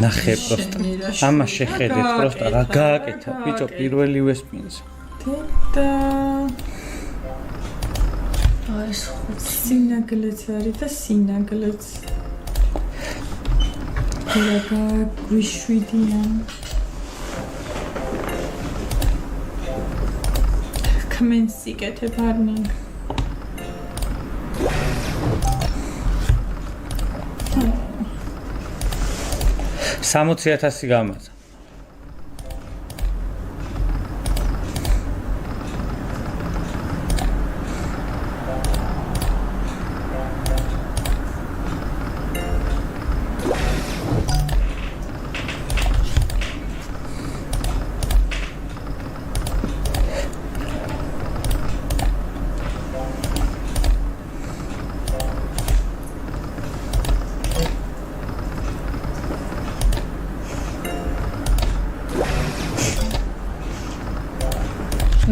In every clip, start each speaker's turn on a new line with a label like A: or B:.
A: ნახე პროსტა ამა შეხედეთ პროსტა რა გააკეთა ბიჭო პირველივე სპინს
B: დედა
C: ეს
B: სინაგლეც არის და სინაგლეც რა გვიშვიდიან comments იკეთებ არნი
A: 60,000 გამაცა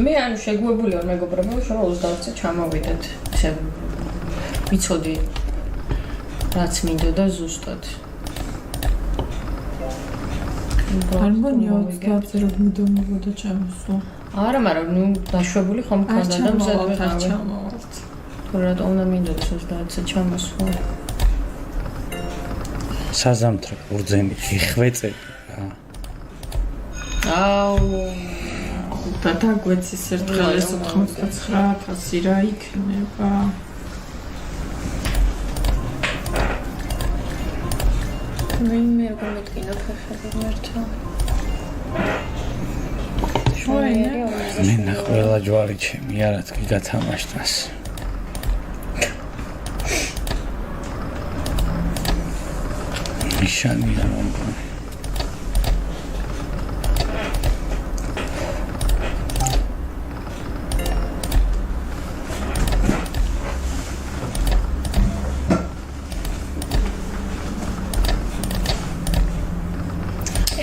C: მე ანუ შეგვებული ვარ მეგობრებო, რომ 20-ზე ჩამოვიდეთ. ესე ვიცოდი რაც მინდოდა ზუსტად.
B: არგონია 20-ზე რომ მიდომებოდა ჩამოსვა.
C: არა, მაგრამ ნუ დაშვებული ხომ მქონდა და მზად ვიყავი.
B: ჩამოვართ.
C: თუ რატომ უნდა მინდოდეს 20-ზე ჩამოსვა?
A: საზამთრო ბურძენი იხვეწები რა.
C: აუ
B: და დაგვეცის ერთხელ ეს 99,000 რა იქნება?
C: მე როგორ მეტკინა ფეხები მერტო.
A: მე ყველა ჯვარი ჩემი არაც კი გათამაშდას. ნიშანია რომ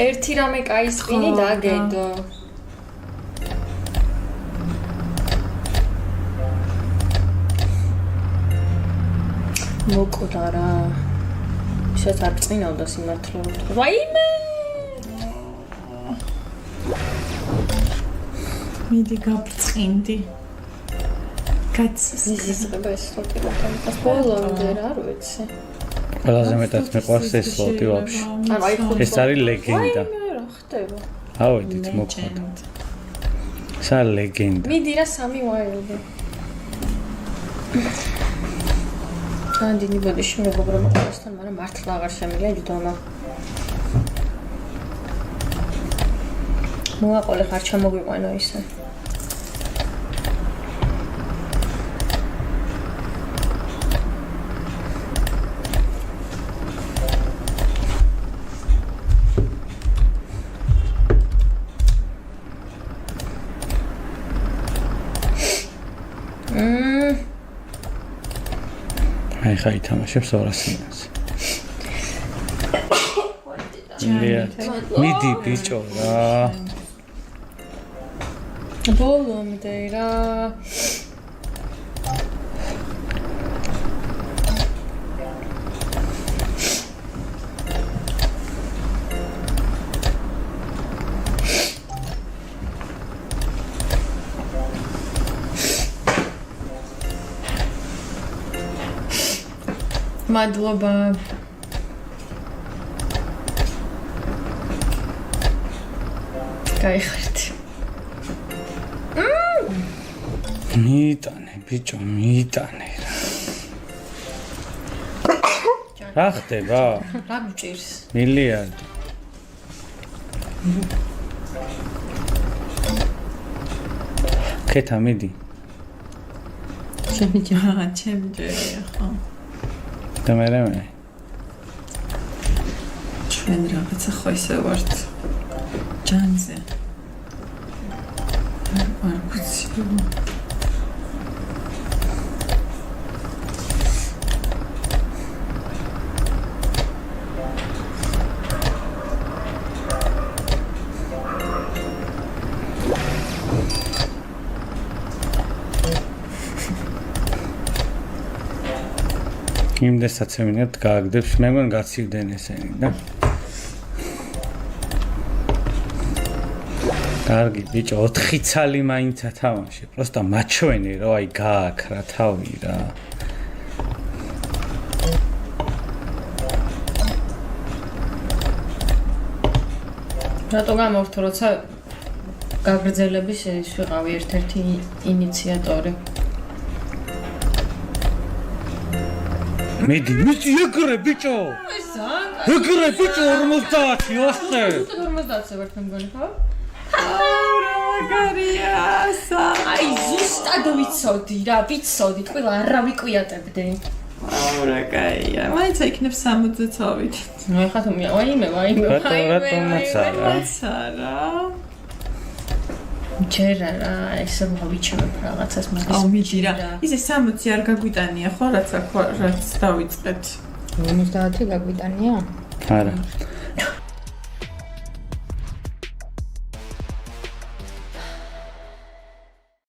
C: ერთი რამე კაი სპინი დაგედო. მოკოდა რა. ისეთ არ წინავდა სიმართლე რომ თქვა. ვაიმე!
B: მიდი გაბრწყინდი. კაცის
C: იზღება ეს სლოტი და ბოლომდე რა არ ვიცი.
A: ყველაზე მეტად მეყვარს ეს სლოტი ვაფშე.
C: ანუ აი ხო
A: ეს არის ლეგენდა.
C: რა ხდება?
A: ავედით მოხდა. ეს არის ლეგენდა.
C: მიდი რა 3 ვაილდი. ანდინი ბოდიში მეგობრებო ყველასთან, მაგრამ მართლა აღარ შემიძლია ჯდომა. მოაყოლე ხარ ჩამოგვიყვანო ისე.
A: აი ხა ითამაშებს 200-ს. მიდი ბიჭო რა.
C: ბოლომდე რა. მადლობა. გაიხარეთ.
A: მიიტანე ბიჭო, მიიტანე რა. რა ხდება?
C: რა გჭირს?
A: მილიარდი. ქეთა მიდი.
B: ჩემი ჯერია ხო?
A: და მე
B: ჩვენ რაღაცა ხო ისე ვართ ჯანზე არ ვიცი იმდესაც ემინერთ გააგდებს მე მგონი გაცივდნენ ესენი და
A: კარგი ბიჭო 4 ცალი მაინც ათამაში პროსტა მაჩვენე რომ აი გააქრა თავი რა
C: რატო გამორთო როცა გაგრძელების ის ვიყავი ერთ-ერთი ინიციატორი
A: მედი მიწი ეგრე ბიჭო ეგრე ბიჭო 50 ოშე
C: 50-ზე ვარ მგონი ხო?
B: მაგარია
C: აი ზუსტად ვიცოდი რა ვიცოდი ყველა არა ვიკვიატებდი
B: აურა კაია მაინც იქნებ 60-ით
C: ნუ ეხლა თუ ვაიმე
A: რატომაცა
B: არა
C: ჯერა რა ესე მოვიჩვენებ რაღაცას მაგის
B: აუ მიდი რა ისე 60 არ გაგვიტანია ხო რაც დავიწყეთ
D: 50 გაგვიტანია?
A: არა